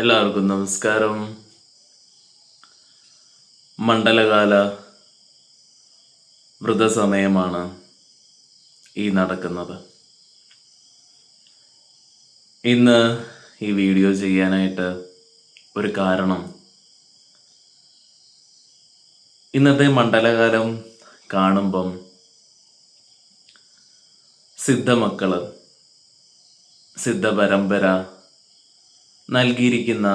എല്ലാവർക്കും നമസ്കാരം. മണ്ഡലകാല വ്രതസമയമാണ് ഈ നടക്കുന്നത്. ഇന്ന് ഈ വീഡിയോ ചെയ്യാനായിട്ട് ഒരു കാരണം, ഇന്നത്തെ മണ്ഡലകാലം കാണുമ്പം സിദ്ധമക്കള്, സിദ്ധ പരമ്പര നൽകിയിരിക്കുന്ന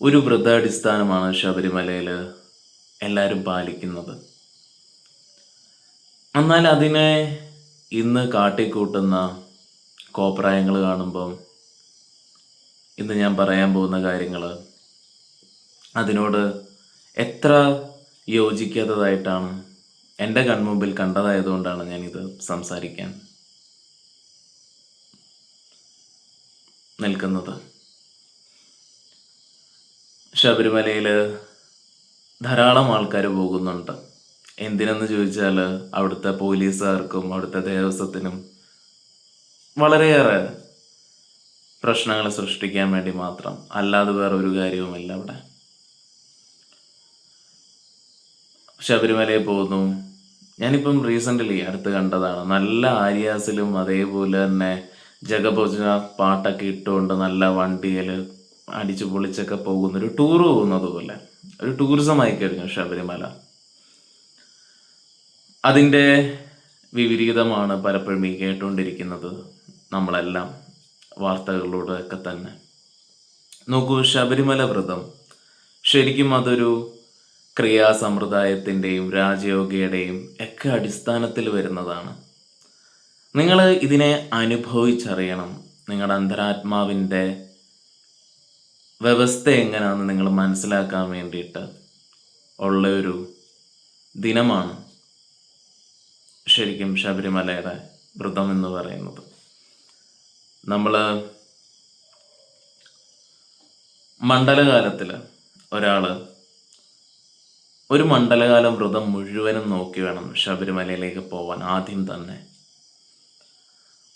ഒരു വ്രതാടിസ്ഥാനമാണ് ശബരിമലയിൽ എല്ലാവരും പാലിക്കുന്നത്. എന്നാൽ അതിനെ ഇന്ന് കാട്ടിക്കൂട്ടുന്ന കോപ്രായങ്ങൾ കാണുമ്പം ഇന്ന് ഞാൻ പറയാൻ പോകുന്ന കാര്യങ്ങൾ അതിനോട് എത്ര യോജിക്കാത്തതായിട്ടാണ് എൻ്റെ കൺമുമ്പിൽ കണ്ടതായതുകൊണ്ടാണ് ഞാനിത് സംസാരിക്കാൻ നിൽക്കുന്നത്. ശബരിമലയിൽ ധാരാളം ആൾക്കാർ പോകുന്നുണ്ട്. എന്തിനെന്ന് ചോദിച്ചാൽ അവിടുത്തെ പോലീസുകാർക്കും അവിടുത്തെ ദേവസ്വത്തിനും വളരെയേറെ പ്രശ്നങ്ങൾ സൃഷ്ടിക്കാൻ വേണ്ടി മാത്രം, അല്ലാതെ വേറെ ഒരു കാര്യവുമില്ല. അവിടെ ശബരിമലയിൽ പോകുന്നു. ഞാനിപ്പം റീസെൻ്റ്ലി അടുത്ത് കണ്ടതാണ്. നല്ല ആര്യാസിലും അതേപോലെ തന്നെ ജഗപൂജ പാട്ടൊക്കെ ഇട്ടുകൊണ്ട് നല്ല വണ്ടിയിൽ അടിച്ചു പൊളിച്ചൊക്കെ പോകുന്നൊരു ടൂറ് പോകുന്നത് പോലെ ഒരു ടൂറിസമായി കഴിഞ്ഞു ശബരിമല. അതിൻ്റെ വിപരീതമാണ് പലപ്പോഴും ഈ കേട്ടുകൊണ്ടിരിക്കുന്നത് നമ്മളെല്ലാം വാർത്തകളിലൂടെ ഒക്കെ തന്നെ. നോക്കൂ, ശബരിമല വ്രതം ശരിക്കും അതൊരു ക്രിയാസമ്പ്രദായത്തിൻ്റെയും രാജയോഗയുടെയും ഒക്കെ അടിസ്ഥാനത്തിൽ വരുന്നതാണ്. നിങ്ങൾ ഇതിനെ അനുഭവിച്ചറിയണം. നിങ്ങളുടെ അന്തരാത്മാവിൻ്റെ വ്യവസ്ഥ എങ്ങനെയാണെന്ന് നിങ്ങൾ മനസ്സിലാക്കാൻ വേണ്ടിയിട്ട് ഉള്ള ഒരു ദിനമാണ് ശരിക്കും ശബരിമലയുടെ വ്രതം എന്ന് പറയുന്നത്. നമ്മൾ മണ്ഡലകാലത്തിൽ ഒരു മണ്ഡലകാലം വ്രതം മുഴുവനും നോക്കി വേണം ശബരിമലയിലേക്ക് പോവാൻ. ആദ്യം തന്നെ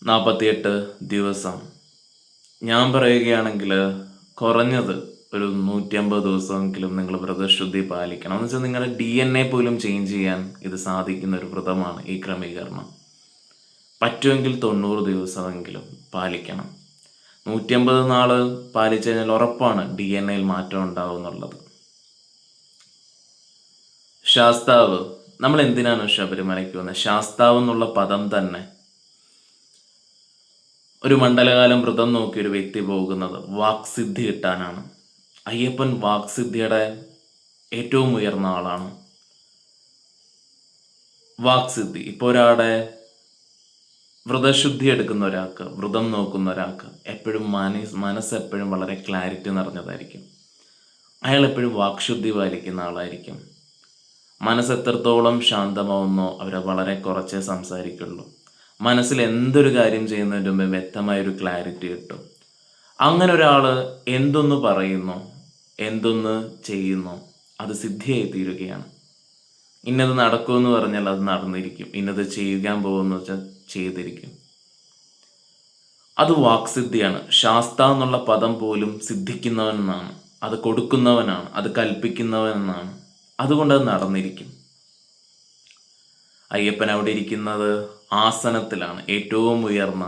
48 ദിവസം, ഞാൻ പറയുകയാണെങ്കിൽ കുറഞ്ഞത് ഒരു 150 ദിവസമെങ്കിലും നിങ്ങൾ വ്രതശുദ്ധി പാലിക്കണം. എന്ന് വെച്ചാൽ നിങ്ങളുടെ DNA പോലും ചേഞ്ച് ചെയ്യാൻ ഇത് സാധിക്കുന്ന ഒരു വ്രതമാണ് ഈ ക്രമീകരണം. പറ്റുമെങ്കിൽ 90 ദിവസമെങ്കിലും പാലിക്കണം. 150 നാള് പാലിച്ചു കഴിഞ്ഞാൽ ഉറപ്പാണ് DNA മാറ്റം ഉണ്ടാവും എന്നുള്ളത്. ശാസ്താവ്, നമ്മൾ എന്തിനാണ് ശബരിമലയ്ക്ക് വന്നത്? ശാസ്താവ് എന്നുള്ള പദം തന്നെ ഒരു മണ്ഡലകാലം വ്രതം നോക്കി ഒരു വ്യക്തി പോകുന്നത് വാക്സിദ്ധി കിട്ടാനാണ്. അയ്യപ്പൻ വാക്സിദ്ധിയുടെ ഏറ്റവും ഉയർന്ന ആളാണ്. വാക്സിദ്ധി ഇപ്പോൾ ഒരാളുടെ വ്രതശുദ്ധി എടുക്കുന്ന ഒരാൾക്ക്, വ്രതം നോക്കുന്ന ഒരാൾക്ക് എപ്പോഴും മനസ്സെപ്പോഴും വളരെ ക്ലാരിറ്റി നിറഞ്ഞതായിരിക്കും. അയാൾ എപ്പോഴും വാക്ശുദ്ധി പാലിക്കുന്ന ആളായിരിക്കും. മനസ്സ് എത്രത്തോളം ശാന്തമാവുന്നോ അവരെ വളരെ കുറച്ചേ സംസാരിക്കുള്ളൂ. മനസ്സിൽ എന്തൊരു കാര്യം ചെയ്യുന്നതിന് മുമ്പ് വ്യക്തമായൊരു ക്ലാരിറ്റി കിട്ടും. അങ്ങനെ ഒരാൾ എന്തൊന്ന് പറയുന്നോ എന്തൊന്ന് ചെയ്യുന്നോ അത് സിദ്ധിയായി തീരുകയാണ്. ഇന്നത് നടക്കുമെന്ന് പറഞ്ഞാൽ അത് നടന്നിരിക്കും. ഇന്നത് ചെയ്യാൻ പോകുമെന്ന് വെച്ചാൽ ചെയ്തിരിക്കും. അത് വാക്സിദ്ധിയാണ്. ശാസ്ത എന്നുള്ള പദം പോലും സിദ്ധിക്കുന്നവനെന്നാണ്, അത് കൊടുക്കുന്നവനാണ്, അത് കൽപ്പിക്കുന്നവനെന്നാണ്. അതുകൊണ്ട് അത് നടന്നിരിക്കും. അയ്യപ്പൻ അവിടെ ഇരിക്കുന്നത് ആസനത്തിലാണ്. ഏറ്റവും ഉയർന്ന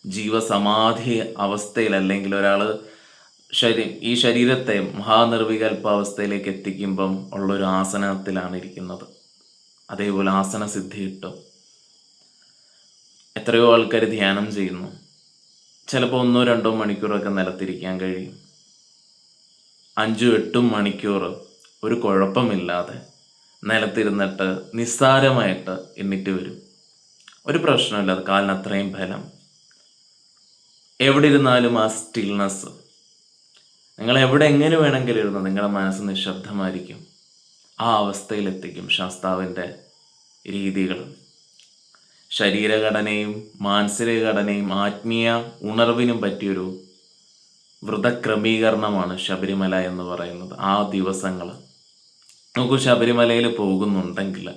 ജീവസമാധി അവസ്ഥയിൽ, അല്ലെങ്കിൽ ഒരാൾ ഈ ശരീരത്തെ മഹാനിർവികൽപ്പ അവസ്ഥയിലേക്ക് എത്തിക്കുമ്പം ഉള്ളൊരു ആസനത്തിലാണ് ഇരിക്കുന്നത്. അതേപോലെ ആസന സിദ്ധി കിട്ടും. എത്രയോ ആൾക്കാർ ധ്യാനം ചെയ്യുന്നു. ചിലപ്പോൾ 1-2 മണിക്കൂറൊക്കെ നിലത്തിരിക്കാൻ കഴിയും. 5-8 മണിക്കൂർ ഒരു കുഴപ്പമില്ലാതെ നിലത്തിരുന്നിട്ട് നിസ്സാരമായിട്ട് എണ്ണിട്ട് വരും. ഒരു പ്രശ്നമില്ല. അത് കാലിന് അത്രയും ബലം. എവിടെ ഇരുന്നാലും ആ സ്റ്റിൽനെസ്, നിങ്ങൾ എവിടെ എങ്ങനെ വേണമെങ്കിലും ഇരുന്ന് നിങ്ങളുടെ മനസ്സ് നിശബ്ദമായിരിക്കും. ആ അവസ്ഥയിലെത്തിക്കും ശാസ്താവിൻ്റെ രീതികൾ. ശരീരഘടനയും മാനസിക ഘടനയും ആത്മീയ ഉണർവിനും പറ്റിയൊരു വ്രതക്രമീകരണമാണ് ശബരിമല എന്ന് പറയുന്നത്. ആ ദിവസങ്ങൾ നോക്കൂ, ശബരിമലയിൽ പോകുന്നുണ്ടെങ്കിൽ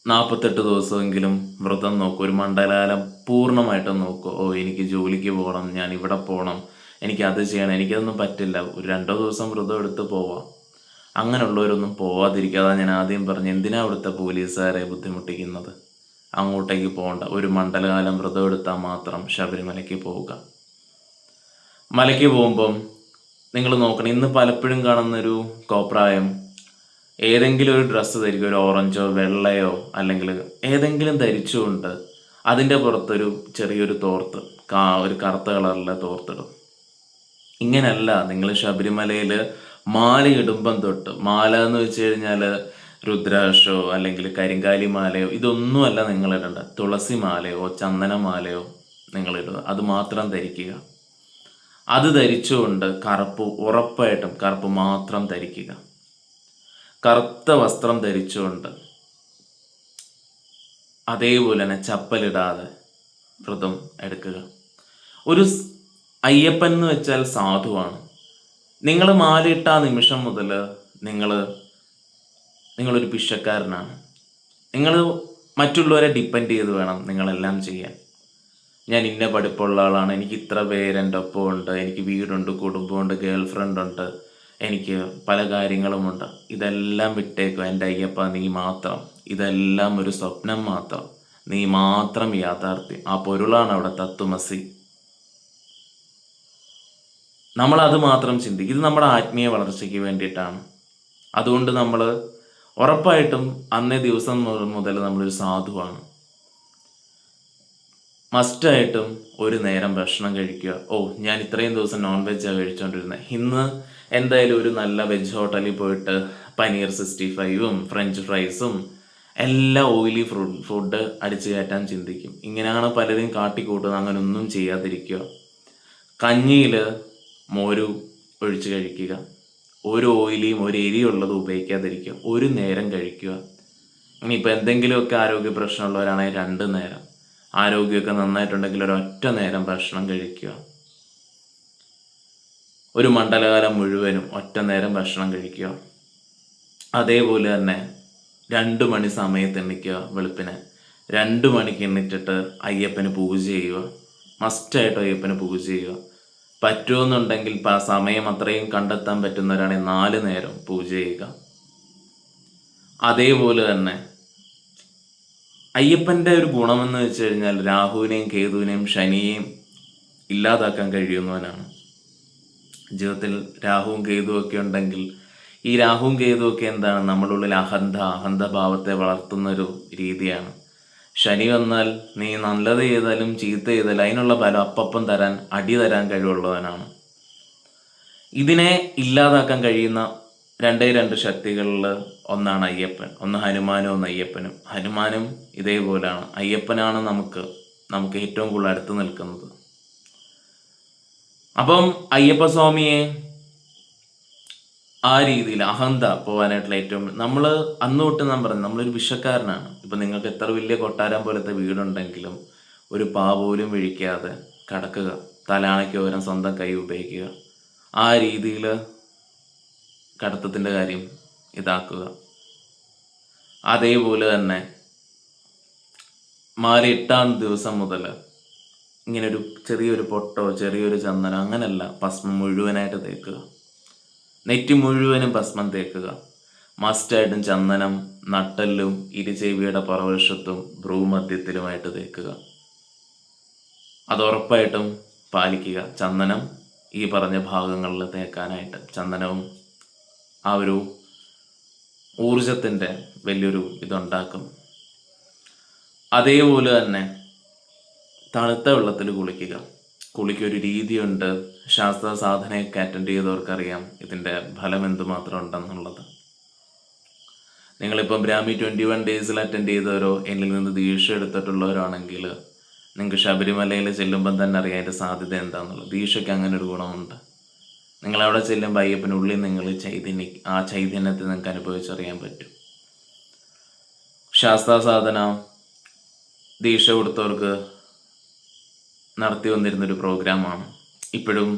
48 ദിവസമെങ്കിലും വ്രതം നോക്കൂ. ഒരു മണ്ഡലകാലം പൂർണ്ണമായിട്ടും നോക്കൂ. എനിക്ക് ജോലിക്ക് പോകണം, ഞാൻ ഇവിടെ പോകണം, എനിക്കത് ചെയ്യണം, എനിക്കതൊന്നും പറ്റില്ല, ഒരു 2 ദിവസം വ്രതം എടുത്ത് പോവാം. അങ്ങനെയുള്ളവരൊന്നും പോവാതിരിക്കാതെ ഞാൻ ആദ്യം പറഞ്ഞു, എന്തിനാ അവിടുത്തെ പോലീസുകാരെ ബുദ്ധിമുട്ടിക്കുന്നത്? അങ്ങോട്ടേക്ക് പോകണ്ട, ഒരു മണ്ഡലകാലം വ്രതം എടുത്താൽ മാത്രം ശബരിമലയ്ക്ക് പോവുക. മലയ്ക്ക് പോകുമ്പം നിങ്ങൾ നോക്കണം, ഇന്ന് പലപ്പോഴും കാണുന്നൊരു കോപ്രായം, ഏതെങ്കിലും ഒരു ഡ്രസ്സ് ധരിക്കും, ഒരു ഓറഞ്ചോ വെള്ളയോ അല്ലെങ്കിൽ ഏതെങ്കിലും ധരിച്ചുകൊണ്ട് അതിൻ്റെ പുറത്തൊരു ചെറിയൊരു തോർത്ത്, ഒരു കറുത്ത കളറിലെ തോർത്തിടും. ഇങ്ങനല്ല നിങ്ങൾ ശബരിമലയിൽ മാലയിടുമ്പം തൊട്ട്, മാല എന്ന് വെച്ച് കഴിഞ്ഞാൽ രുദ്രാക്ഷോ അല്ലെങ്കിൽ കരിങ്കാലി മാലയോ ഇതൊന്നുമല്ല നിങ്ങളിടേണ്ട. തുളസി മാലയോ ചന്ദനമാലയോ നിങ്ങളിടുക, അത് മാത്രം ധരിക്കുക. അത് ധരിച്ചുകൊണ്ട് ഉറപ്പായിട്ടും കറുപ്പ് മാത്രം ധരിക്കുക. കറുത്ത വസ്ത്രം ധരിച്ചുകൊണ്ട് അതേപോലെ തന്നെ ചപ്പലിടാതെ വ്രതം എടുക്കുക. ഒരു അയ്യപ്പൻ എന്ന് വെച്ചാൽ സാധുവാണ്. നിങ്ങൾ മാലയിട്ട ആ നിമിഷം മുതൽ നിങ്ങളൊരു പിശക്കാരനാണ്. നിങ്ങൾ മറ്റുള്ളവരെ ഡിപ്പെൻഡ് ചെയ്ത് വേണം നിങ്ങളെല്ലാം ചെയ്യാൻ. ഞാൻ ഇന്ന പഠിപ്പുള്ള ആളാണ്, എനിക്ക് ഇത്ര പേര് എൻ്റെ ഒപ്പം ഉണ്ട്, എനിക്ക് വീടുണ്ട്, കുടുംബമുണ്ട്, ഗേൾ ഫ്രണ്ട് ഉണ്ട്, എനിക്ക് പല കാര്യങ്ങളുമുണ്ട്. ഇതെല്ലാം വിട്ടേക്കും എൻ്റെ അയ്യപ്പ, നീ മാത്രം. ഇതെല്ലാം ഒരു സ്വപ്നം മാത്രം, നീ മാത്രം യാഥാർത്ഥ്യം. ആ പൊരുളാണ് അവിടെ തത്വമസി. നമ്മളത് മാത്രം ചിന്തിക്കും. ഇത് നമ്മുടെ ആത്മീയ വളർച്ചയ്ക്ക് വേണ്ടിയിട്ടാണ്. അതുകൊണ്ട് നമ്മൾ ഉറപ്പായിട്ടും അന്നേ ദിവസം മുതൽ നമ്മളൊരു സാധുവാണ്. മസ്റ്റായിട്ടും ഒരു നേരം ഭക്ഷണം കഴിക്കുക. ഞാൻ ഇത്രയും ദിവസം നോൺ വെജാണ് കഴിച്ചുകൊണ്ടിരുന്നത്, ഇന്ന് എന്തായാലും ഒരു നല്ല വെജ് ഹോട്ടലിൽ പോയിട്ട് പനീർ 65ഉം ഫ്രഞ്ച് ഫ്രൈസും എല്ലാം ഓയിലി ഫുഡ് അടിച്ചു കയറ്റാൻ ചിന്തിക്കും. ഇങ്ങനെയാണ് പലരും കാട്ടിക്കൂട്ടുന്നത്. അങ്ങനെ ഒന്നും ചെയ്യാതിരിക്കുക. കഞ്ഞിയിൽ മോര് ഒഴിച്ച് കഴിക്കുക. ഒരു ഓയിലിയും ഒരു എരിയുള്ളത് ഉപയോഗിക്കാതിരിക്കുക. ഒരു നേരം കഴിക്കുക. ഇനിയിപ്പോൾ എന്തെങ്കിലുമൊക്കെ ആരോഗ്യ പ്രശ്നമുള്ളവരാണെങ്കിൽ 2 നേരം, ആരോഗ്യമൊക്കെ നന്നായിട്ടുണ്ടെങ്കിൽ ഒരൊറ്റ നേരം ഭക്ഷണം കഴിക്കുക. ഒരു മണ്ഡലകാലം മുഴുവനും ഒറ്റ നേരം ഭക്ഷണം കഴിക്കുക. അതേപോലെ തന്നെ 2 മണി സമയത്ത് എണ്ണിക്കുക. വെളുപ്പിനെ 2 മണിക്ക് എണ്ണിച്ചിട്ട് അയ്യപ്പന് പൂജ ചെയ്യുക. മസ്റ്റായിട്ടും അയ്യപ്പന് പൂജ ചെയ്യുക. പറ്റുമെന്നുണ്ടെങ്കിൽ സമയം അത്രയും കണ്ടെത്താൻ പറ്റുന്നവരാണെങ്കിൽ 4 നേരം പൂജ ചെയ്യുക. അതേപോലെ തന്നെ അയ്യപ്പൻ്റെ ഒരു ഗുണമെന്ന് വെച്ച് കഴിഞ്ഞാൽ രാഹുവിനെയും കേതുവിനെയും ശനിയെയും ഇല്ലാതാക്കാൻ കഴിയുന്നവനാണ്. ജീവിതത്തിൽ രാഹുവും കേതുവും ഒക്കെ ഉണ്ടെങ്കിൽ, ഈ രാഹുവും കേതുവും ഒക്കെ എന്താണ്, നമ്മുടെ ഉള്ളിൽ അഹന്തഭാവത്തെ വളർത്തുന്നൊരു രീതിയാണ്. ശനി വന്നാൽ നീ നല്ലത് ചെയ്താലും ചീത്ത ചെയ്താലും അതിനുള്ള ബലം അപ്പം തരാൻ, അടി തരാൻ കഴിവുള്ളവനാണ്. ഇതിനെ ഇല്ലാതാക്കാൻ കഴിയുന്ന 2 ശക്തികളിൽ ഒന്നാണ് അയ്യപ്പൻ. ഒന്ന് ഹനുമാനും ഒന്ന് അയ്യപ്പനും. ഹനുമാനും ഇതേപോലെയാണ്. അയ്യപ്പനാണ് നമുക്ക് ഏറ്റവും കൂടുതൽ അടുത്ത് നിൽക്കുന്നത്. അപ്പം അയ്യപ്പസ്വാമിയെ ആ രീതിയിൽ അഹന്ത പോകാനായിട്ടുള്ള ഏറ്റവും നമ്മൾ അന്ന് തൊട്ട് നാം പറഞ്ഞു, നമ്മളൊരു വിഷക്കാരനാണ്. ഇപ്പം നിങ്ങൾക്ക് എത്ര വലിയ കൊട്ടാരം പോലത്തെ വീടുണ്ടെങ്കിലും ഒരു പാ പോലും വിഴിക്കാതെ കടക്കുക, തലാണയ്ക്ക് പകരം സ്വന്തം കൈ ഉപയോഗിക്കുക. ആ രീതിയിൽ കടത്തത്തിൻ്റെ കാര്യം ഇതാക്കുക. അതേപോലെ തന്നെ മാല 8-ാം ദിവസം മുതൽ ഇങ്ങനൊരു ചെറിയൊരു പൊട്ടോ ചെറിയൊരു ചന്ദനം അങ്ങനെയല്ല, ഭസ്മം മുഴുവനായിട്ട് തേക്കുക. നെറ്റി മുഴുവനും ഭസ്മം തേക്കുക. മസ്റ്റായിട്ടും ചന്ദനം നട്ടെല്ലും ഇരുചെവിയുടെ പുറവശത്തും ഭ്രൂമധ്യത്തിലുമായിട്ട് തേക്കുക. അത് ഉറപ്പായിട്ടും പാലിക്കുക. ചന്ദനം ഈ പറഞ്ഞ ഭാഗങ്ങളിൽ തേക്കാനായിട്ട്, ചന്ദനവും ആ ഒരു ഊർജത്തിൻ്റെ വലിയൊരു ഇതുണ്ടാക്കും. അതേപോലെ തന്നെ തണുത്ത വെള്ളത്തിൽ കുളിക്കൊരു രീതിയുണ്ട്. ശാസ്ത്ര സാധനയൊക്കെ അറ്റൻഡ് ചെയ്തവർക്കറിയാം ഇതിൻ്റെ ഫലം എന്തുമാത്രം ഉണ്ടെന്നുള്ളത്. നിങ്ങളിപ്പം ബ്രാഹ്മി 21 ഡേയ്സിൽ അറ്റൻഡ് ചെയ്തവരോ എന്നിൽ നിന്ന് ദീക്ഷ എടുത്തിട്ടുള്ളവരാണെങ്കിൽ നിങ്ങൾക്ക് ശബരിമലയിൽ ചെല്ലുമ്പം തന്നെ അറിയാം അതിൻ്റെ സാധ്യത എന്താണെന്നുള്ളത്. ദീക്ഷയ്ക്ക് അങ്ങനെ ഒരു ഗുണമുണ്ട്. നിങ്ങളവിടെ ചെല്ലുമ്പോൾ അയ്യപ്പനുള്ളിൽ നിങ്ങൾ ആ ചൈതന്യത്തെ നിങ്ങൾക്ക് അനുഭവിച്ചറിയാൻ പറ്റും. ശാസ്ത്ര സാധന ദീക്ഷ കൊടുത്തവർക്ക് നടത്തി വന്നിരുന്നൊരു പ്രോഗ്രാമാണ്. ഇപ്പോഴും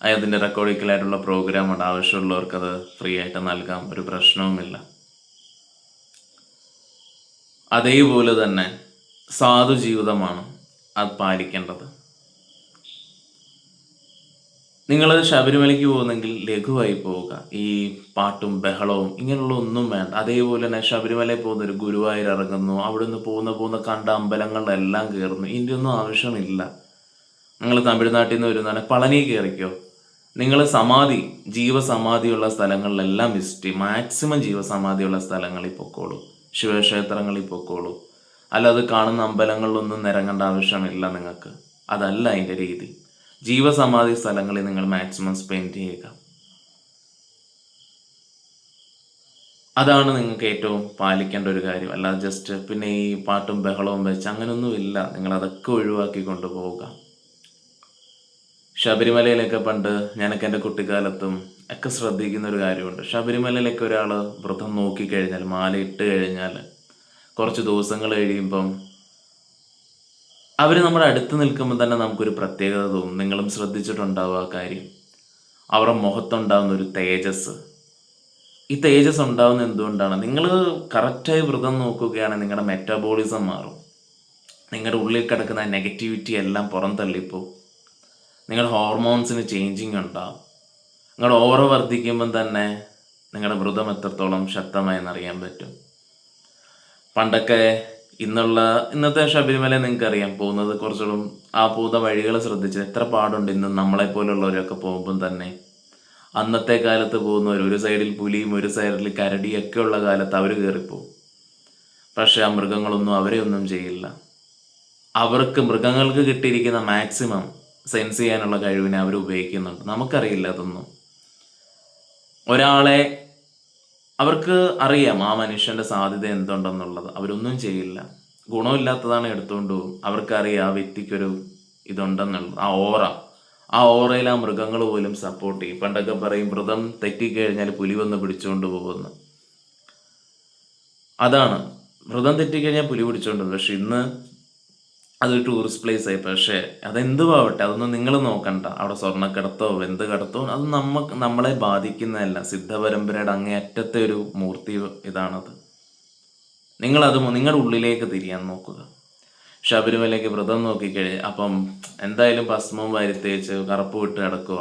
അതിൻ്റെ റെക്കോർഡിക്കലായിട്ടുള്ള പ്രോഗ്രാമുണ്ട്. ആവശ്യമുള്ളവർക്കത് ഫ്രീ ആയിട്ട് നൽകാം, ഒരു പ്രശ്നവുമില്ല. അതേപോലെ തന്നെ സാധു ജീവിതമാണ് അത് പാലിക്കേണ്ടത്. നിങ്ങൾ ശബരിമലയ്ക്ക് പോകുന്നെങ്കിൽ ലഘുവായി പോവുക. ഈ പാട്ടും ബഹളവും ഇങ്ങനെയുള്ള ഒന്നും വേണ്ട. അതേപോലെ തന്നെ ശബരിമലയിൽ പോകുന്നൊരു ഗുരുവായൂർ ഇറങ്ങുന്നു. അവിടുന്ന് പോകുന്ന കണ്ട അമ്പലങ്ങളിലെല്ലാം കയറുന്നു. ഇതിൻ്റെ ഒന്നും ആവശ്യമില്ല. നിങ്ങൾ തമിഴ്നാട്ടിൽ നിന്ന് വരുന്നതാണ് പളനി കയറിക്കോ. നിങ്ങൾ ജീവസമാധിയുള്ള സ്ഥലങ്ങളിലെല്ലാം വിസിറ്റ് ചെയ്യും. മാക്സിമം ജീവസമാധിയുള്ള സ്ഥലങ്ങളിൽ പൊക്കോളൂ. ശിവക്ഷേത്രങ്ങളിൽ പൊക്കോളൂ. അല്ലാതെ കാണുന്ന അമ്പലങ്ങളിലൊന്നും നിരങ്ങേണ്ട ആവശ്യമില്ല നിങ്ങൾക്ക്. അതല്ല അതിൻ്റെ രീതി. ജീവസമാധി സ്ഥലങ്ങളിൽ നിങ്ങൾ മാക്സിമം സ്പെൻഡ് ചെയ്യുക. അതാണ് നിങ്ങൾക്ക് ഏറ്റവും പാലിക്കേണ്ട ഒരു കാര്യം. അല്ലാതെ ജസ്റ്റ് പിന്നെ ഈ പാട്ടും ബഹളവും വെച്ച് അങ്ങനെയൊന്നുമില്ല. നിങ്ങൾ അതൊക്കെ ഒഴിവാക്കി കൊണ്ടുപോവുക. ശബരിമലയിലൊക്കെ പണ്ട് ഞാനൊക്കെ എൻ്റെ കുട്ടിക്കാലത്തും ഒക്കെ ശ്രദ്ധിക്കുന്ന ഒരു കാര്യമുണ്ട്. ശബരിമലയിലൊക്കെ ഒരാൾ വ്രതം നോക്കിക്കഴിഞ്ഞാൽ, മാലയിട്ട് കഴിഞ്ഞാൽ കുറച്ച് ദിവസങ്ങൾ കഴിയുമ്പം അവർ നമ്മുടെ അടുത്ത് നിൽക്കുമ്പോൾ തന്നെ നമുക്കൊരു പ്രത്യേകത തോന്നും. നിങ്ങളും ശ്രദ്ധിച്ചിട്ടുണ്ടാവും ആ കാര്യം. അവരുടെ മുഖത്തുണ്ടാകുന്ന ഒരു തേജസ്. ഈ തേജസ് ഉണ്ടാകുന്ന എന്തുകൊണ്ടാണ്? നിങ്ങൾ കറക്റ്റായി വ്രതം നോക്കുകയാണെങ്കിൽ നിങ്ങളുടെ മെറ്റബോളിസം മാറും. നിങ്ങളുടെ ഉള്ളിൽ കിടക്കുന്ന നെഗറ്റിവിറ്റി എല്ലാം പുറം തള്ളിപ്പോവും. നിങ്ങളുടെ ഹോർമോൺസിന് ചേഞ്ചിങ് ഉണ്ടാവും. നിങ്ങളുടെ ഓറ വർദ്ധിക്കുമ്പം തന്നെ നിങ്ങളുടെ വ്രതം എത്രത്തോളം ശക്തമായെന്നറിയാൻ പറ്റും. പണ്ടൊക്കെ ഇന്നത്തെ ശബരിമല നിങ്ങൾക്കറിയാം, പോകുന്നത് കുറച്ചുകൂടെ ആ പോകുന്ന വഴികൾ ശ്രദ്ധിച്ച് എത്ര പാടുണ്ട്. ഇന്ന് നമ്മളെപ്പോലുള്ളവരൊക്കെ പോകുമ്പം തന്നെ അന്നത്തെ കാലത്ത് പോകുന്നവർ ഒരു സൈഡിൽ പുലിയും ഒരു സൈഡിൽ കരടിയൊക്കെ ഉള്ള കാലത്ത് അവർ കയറിപ്പോവും. പക്ഷെ ആ മൃഗങ്ങളൊന്നും അവരെ ഒന്നും ചെയ്യില്ല. മൃഗങ്ങൾക്ക് കിട്ടിയിരിക്കുന്ന മാക്സിമം സെൻസ് ചെയ്യാനുള്ള കഴിവിനെ അവർ ഉപയോഗിക്കുന്നുണ്ട്. നമുക്കറിയില്ല അതൊന്നും. ഒരാളെ അവർക്ക് അറിയാം ആ മനുഷ്യന്റെ സാധ്യത എന്തുണ്ടെന്നുള്ളത്. അവരൊന്നും ചെയ്യില്ല. ഗുണമില്ലാത്തതാണ് എടുത്തുകൊണ്ട് പോകും. അവർക്കറിയാം ആ വ്യക്തിക്കൊരു ഇതുണ്ടെന്നുള്ളത്. ആ ഓറയിൽ ആ മൃഗങ്ങൾ പോലും സപ്പോർട്ട് ചെയ്യും. പണ്ടൊക്കെ പറയും വ്രതം തെറ്റിക്കഴിഞ്ഞാൽ പുലി വന്ന് പിടിച്ചുകൊണ്ട് പോകുന്നു. അതാണ് വ്രതം തെറ്റിക്കഴിഞ്ഞാൽ പുലി പിടിച്ചുകൊണ്ട് പോകും. പക്ഷെ ഇന്ന് അതൊരു ടൂറിസ്റ്റ് പ്ലേസ് ആയി. പക്ഷേ അതെന്തുമാവട്ടെ, അതൊന്നും നിങ്ങൾ നോക്കണ്ട. അവിടെ സ്വർണ്ണക്കടത്തോ എന്ത് കടത്തോ അത് നമ്മളെ ബാധിക്കുന്നതല്ല. സിദ്ധപരമ്പരയുടെ അങ്ങേയറ്റത്തെ ഒരു മൂർത്തി ഇതാണത്. നിങ്ങളുടെ ഉള്ളിലേക്ക് തിരിയാൻ നോക്കുക. ശബരിമലയ്ക്ക് വ്രതം നോക്കിക്കഴിഞ്ഞ് അപ്പം എന്തായാലും ഭസ്മവും വാരിത്തേച്ച് കറുപ്പ് വിട്ട് കിടക്കുക.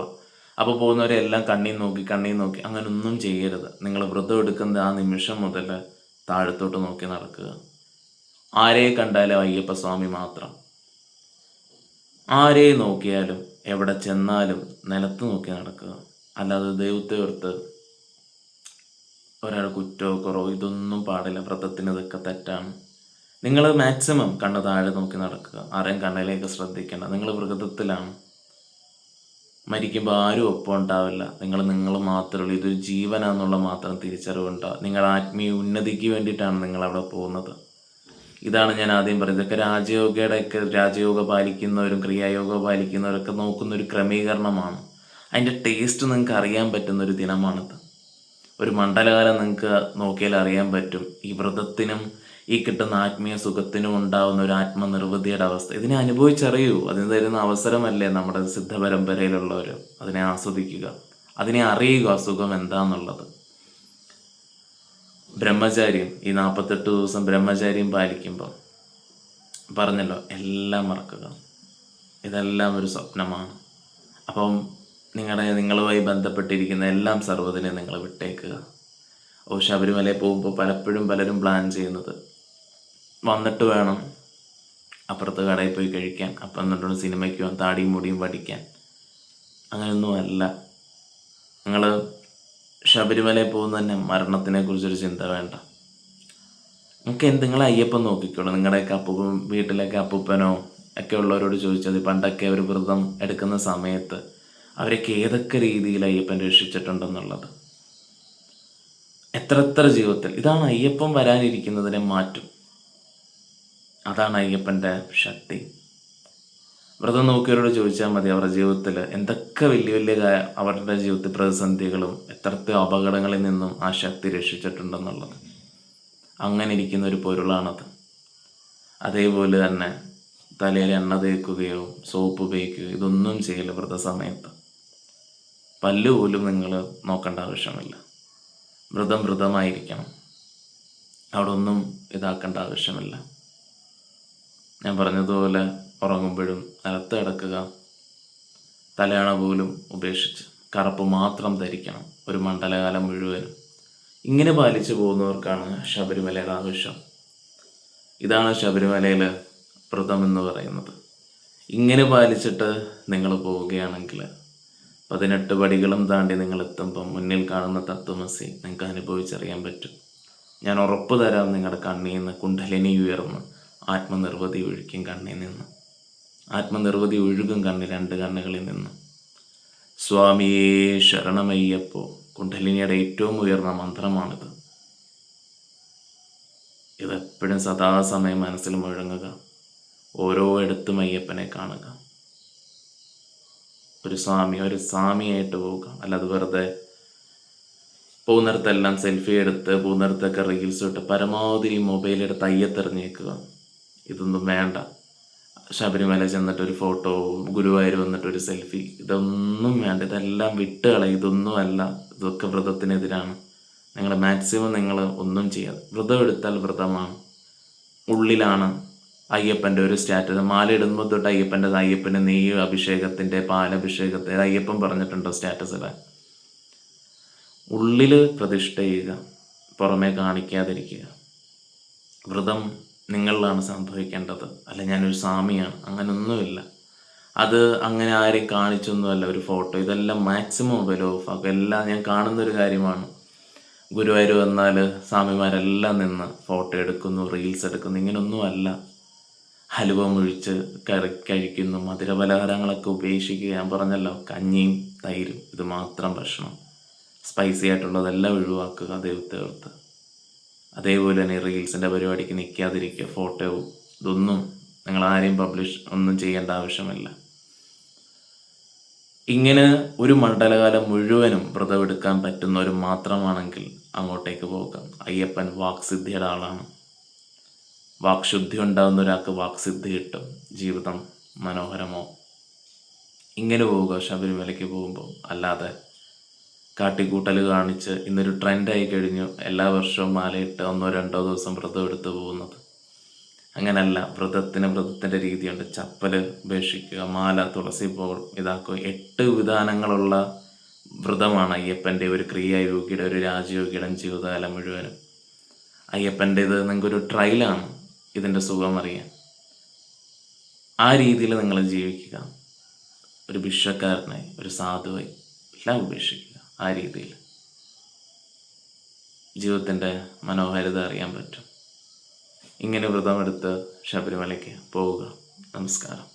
അപ്പോൾ പോകുന്നവരെല്ലാം കണ്ണീർ നോക്കി അങ്ങനൊന്നും ചെയ്യരുത്. നിങ്ങൾ വ്രതം എടുക്കുന്ന ആ നിമിഷം മുതൽ താഴത്തോട്ട് നോക്കി നടക്കുക. ആരെ കണ്ടാലും അയ്യപ്പസ്വാമി മാത്രം. ആരെ നോക്കിയാലും എവിടെ ചെന്നാലും നിലത്ത് നോക്കി നടക്കുക. അല്ലാതെ ദൈവത്തെ ഓർത്ത് ഒരാൾ കുറ്റോ കുറവോ ഇതൊന്നും പാടില്ല. വ്രതത്തിന് ഇതൊക്കെ തെറ്റാണ്. നിങ്ങൾ മാക്സിമം കണ്ണ് താഴെ നോക്കി നടക്കുക. ആരെയും കണ്ണിലേക്ക് ശ്രദ്ധിക്കേണ്ട. നിങ്ങൾ വ്രതത്തിലാണ്. മരിക്കുമ്പോൾ ആരും ഒപ്പം ഉണ്ടാവില്ല. നിങ്ങൾ മാത്രമേ ഉള്ളൂ. ഇതൊരു ജീവനാന്നുള്ള മാത്രം തിരിച്ചറിവുണ്ടാവും. നിങ്ങളുടെ ആത്മീയ ഉന്നതിക്ക് വേണ്ടിയിട്ടാണ് നിങ്ങൾ അവിടെ പോകുന്നത്. ഇതാണ് ഞാൻ ആദ്യം പറയുന്നത്. ഇതൊക്കെ രാജയോഗ പാലിക്കുന്നവരും ക്രിയായോഗ പാലിക്കുന്നവരൊക്കെ നോക്കുന്ന ഒരു ക്രമീകരണമാണ്. അതിൻ്റെ ടേസ്റ്റ് നിങ്ങൾക്ക് അറിയാൻ പറ്റുന്ന ഒരു ദിനമാണിത്. ഒരു മണ്ഡലകാലം നിങ്ങൾക്ക് നോക്കിയാൽ അറിയാൻ പറ്റും. ഈ വ്രതത്തിനും ഈ കിട്ടുന്ന ആത്മീയ സുഖത്തിനും ഉണ്ടാവുന്ന ഒരു ആത്മനിർവൃതിയുടെ അവസ്ഥ. ഇതിനെ അനുഭവിച്ചറിയൂ. അതിന് തരുന്ന അവസരമല്ലേ നമ്മുടെ സിദ്ധപരമ്പരയിലുള്ളവർ. അതിനെ ആസ്വദിക്കുക, അതിനെ അറിയുക, ആ സുഖം എന്താന്നുള്ളത്. ബ്രഹ്മചാര്യം, ഈ 48 ദിവസം ബ്രഹ്മചാര്യം പാലിക്കുമ്പോൾ പറഞ്ഞല്ലോ, എല്ലാം മറക്കുക. ഇതെല്ലാം ഒരു സ്വപ്നമാണ്. അപ്പം നിങ്ങളുമായി ബന്ധപ്പെട്ടിരിക്കുന്ന എല്ലാം സർവ്വതിനെ നിങ്ങൾ വിട്ടേക്കുക. ശബരിമലയിൽ പോകുമ്പോൾ പലപ്പോഴും പലരും പ്ലാൻ ചെയ്യുന്നത് വന്നിട്ട് വേണം അപ്പുറത്ത് കടയിൽ പോയി കഴിക്കാൻ, അപ്പം എന്നിട്ടൊന്ന് സിനിമയ്ക്ക് പോകാൻ, താടിയും മുടിയും വടിക്കാൻ. അങ്ങനെയൊന്നുമല്ല. നിങ്ങൾ ശബരിമലയിൽ പോകുന്ന തന്നെ മരണത്തിനെ കുറിച്ചൊരു ചിന്ത വേണ്ട. നിങ്ങൾക്ക് നിങ്ങൾ അയ്യപ്പൻ നോക്കിക്കോളൂ. നിങ്ങളുടെയൊക്കെ വീട്ടിലൊക്കെ അപ്പൂപ്പനോ ഒക്കെ ഉള്ളവരോട് ചോദിച്ചത് പണ്ടൊക്കെ അവർ വ്രതം എടുക്കുന്ന സമയത്ത് അവരൊക്കെ ഏതൊക്കെ രീതിയിൽ അയ്യപ്പൻ രക്ഷിച്ചിട്ടുണ്ടെന്നുള്ളത്. എത്ര ജീവിതത്തിൽ ഇതാണ് അയ്യപ്പൻ വരാനിരിക്കുന്നതിനെ മാറ്റും. അതാണ് അയ്യപ്പൻ്റെ ശക്തി. വ്രതം നോക്കിയവരോട് ചോദിച്ചാൽ മതി അവരുടെ ജീവിതത്തിൽ എന്തൊക്കെ വലിയ അവരുടെ ജീവിതത്തിൽ പ്രതിസന്ധികളും എത്രത്തെ അപകടങ്ങളിൽ നിന്നും ആ ശക്തി രക്ഷിച്ചിട്ടുണ്ടെന്നുള്ളത്. അങ്ങനെ ഇരിക്കുന്ന ഒരു പൊരുളാണത്. അതേപോലെ തന്നെ തലയിൽ എണ്ണ തേക്കുകയോ സോപ്പ് ഉപയോഗിക്കുകയോ ഇതൊന്നും ചെയ്യില്ല വ്രതസമയത്ത്. പല്ല് പോലും നിങ്ങൾ നോക്കേണ്ട ആവശ്യമില്ല. വ്രതമായിരിക്കണം. അവിടെ ഒന്നും ഇതാക്കേണ്ട ആവശ്യമില്ല. ഞാൻ പറഞ്ഞതുപോലെ ഉറങ്ങുമ്പോഴും നിലത്ത് കിടക്കുക. തലയണ പോലും ഉപേക്ഷിച്ച് കറുപ്പ് മാത്രം ധരിക്കണം ഒരു മണ്ഡലകാലം മുഴുവനും. ഇങ്ങനെ പാലിച്ചു പോകുന്നവർക്കാണ് ശബരിമലയുടെ ആവശ്യം. ഇതാണ് ശബരിമലയിൽ വ്രതം എന്ന് പറയുന്നത്. ഇങ്ങനെ പാലിച്ചിട്ട് നിങ്ങൾ പോവുകയാണെങ്കിൽ 18 പടികളും താണ്ടി നിങ്ങൾ എത്തുമ്പം മുന്നിൽ കാണുന്ന തത്വമസി നിങ്ങൾക്ക് അനുഭവിച്ചറിയാൻ പറ്റും. ഞാൻ ഉറപ്പ് തരാം, നിങ്ങളുടെ കണ്ണിൽ നിന്ന് കുണ്ഡലിനി ഉയർന്ന് ആത്മനിർവൃതി ഒഴുക്കും. കണ്ണിൽ നിന്ന് ആത്മനിർവൃതി ഒഴുകും. 2 കണ്ണുകളിൽ നിന്ന്. സ്വാമിയേ ശരണമയ്യപ്പോ കുണ്ഡലിനിയുടെ ഏറ്റവും ഉയർന്ന മന്ത്രമാണിത്. ഇതെപ്പോഴും സദാസമയം മനസ്സിൽ മുഴങ്ങുക. ഓരോ ഇടത്തും അയ്യപ്പനെ കാണുക. ഒരു സ്വാമിയായിട്ട് പോവുക. അല്ലാതെ വെറുതെ പോകുന്നിടത്തെല്ലാം സെൽഫി എടുത്ത്, പോകുന്നിടത്തൊക്കെ റീൽസ് ഇട്ട് പരമാവധി മൊബൈൽ എടുത്ത് അയ്യത്തെറിഞ്ഞേക്കുക. ഇതൊന്നും വേണ്ട. ശബരിമല ചെന്നിട്ട് ഒരു ഫോട്ടോ, ഗുരുവായൂർ വന്നിട്ടൊരു സെൽഫി, ഇതൊന്നും വേണ്ട. ഇതെല്ലാം വിട്ട് കളയും. ഇതൊന്നും അല്ല. ഇതൊക്കെ വ്രതത്തിനെതിരാണ്. നിങ്ങൾ മാക്സിമം നിങ്ങൾ ഒന്നും ചെയ്യാതെ, വ്രതം എടുത്താൽ വ്രതമാണ്. ഉള്ളിലാണ് അയ്യപ്പൻ്റെ ഒരു സ്റ്റാറ്റസ്. മാല ഇടുമ്പോൾ തൊട്ട് അയ്യപ്പൻ്റെ നെയ്യ് അഭിഷേകത്തിൻ്റെ, പാലഭിഷേകത്തിൻ്റെ അയ്യപ്പൻ പറഞ്ഞിട്ടുണ്ടോ സ്റ്റാറ്റസിടാൻ. ഉള്ളിൽ പ്രതിഷ്ഠ ചെയ്യുക, പുറമേ കാണിക്കാതിരിക്കുക. വ്രതം നിങ്ങളിലാണ് സംഭവിക്കേണ്ടത്. അല്ല ഞാനൊരു സ്വാമിയാണ്, അങ്ങനൊന്നുമില്ല. അത് അങ്ങനെ ആരെയും കാണിച്ചൊന്നുമല്ല. ഒരു ഫോട്ടോ, ഇതെല്ലാം മാക്സിമം മൊബൈൽ ഓഫ് ആക്കുക. എല്ലാം ഞാൻ കാണുന്നൊരു കാര്യമാണ്. ഗുരുവായൂർ വന്നാൽ സ്വാമിമാരെല്ലാം നിന്ന് ഫോട്ടോ എടുക്കുന്നു, റീൽസ് എടുക്കുന്നു. ഇങ്ങനൊന്നും അല്ല. ഹലുവ മുഴിച്ച് കഴിക്കുന്നു, മധുരപലഹാരങ്ങളൊക്കെ ഉപേക്ഷിക്കുക. ഞാൻ പറഞ്ഞല്ലോ, കഞ്ഞിയും തൈരും ഇത് മാത്രം ഭക്ഷണം. സ്പൈസി ആയിട്ടുള്ളതെല്ലാം ഒഴിവാക്കുക ദൈവത്തെ ഓർത്ത്. അതേപോലെ തന്നെ റീൽസിൻ്റെ പരിപാടിക്ക് നിൽക്കാതിരിക്കുക. ഫോട്ടോ ഇതൊന്നും നിങ്ങൾ ആരെയും പബ്ലിഷ് ഒന്നും ചെയ്യേണ്ട ആവശ്യമില്ല. ഇങ്ങനെ ഒരു മണ്ഡലകാലം മുഴുവനും വ്രതമെടുക്കാൻ പറ്റുന്നവർ മാത്രമാണെങ്കിൽ അങ്ങോട്ടേക്ക് പോകാം. അയ്യപ്പൻ വാക്സിദ്ധിയുടെ ആളാണ്. വാക്ശുദ്ധി ഉണ്ടാകുന്ന ഒരാൾക്ക് വാക്സിദ്ധി കിട്ടും. ജീവിതം മനോഹരമോ. ഇങ്ങനെ പോവുക ശബരിമലയ്ക്ക് പോകുമ്പോൾ. അല്ലാതെ കാട്ടിക്കൂട്ടൽ കാണിച്ച് ഇന്നൊരു ട്രെൻഡായി കഴിഞ്ഞു എല്ലാ വർഷവും മാലയിട്ട് 1-2 ദിവസം വ്രതം എടുത്ത് പോകുന്നത്. അങ്ങനല്ല. വ്രതത്തിൻ്റെ രീതിയുണ്ട്. ചപ്പൽ ഉപേക്ഷിക്കുക, മാല, തുളസി ഇതാക്കുക. 8 വിധാനങ്ങളുള്ള വ്രതമാണ് അയ്യപ്പൻ്റെ. ഒരു ക്രിയായോഗിയുടെ, ഒരു രാജയോഗിയുടെ ജീവിതകാലം മുഴുവനും. അയ്യപ്പൻ്റേത് നിങ്ങൾക്കൊരു ട്രയലാണ് ഇതിൻ്റെ സുഖം അറിയാൻ. ആ രീതിയിൽ നിങ്ങൾ ജീവിക്കുക. ഒരു ഭിക്ഷക്കാരനായി, ഒരു സാധുവായി എല്ലാം ഉപേക്ഷിക്കുക. ആ രീതിയിൽ ജീവിതത്തിൻ്റെ മനോഹാരിത അറിയാൻ പറ്റും. ഇങ്ങനെ വ്രതമെടുത്ത് ശബരിമലയ്ക്ക് പോവുക. നമസ്കാരം.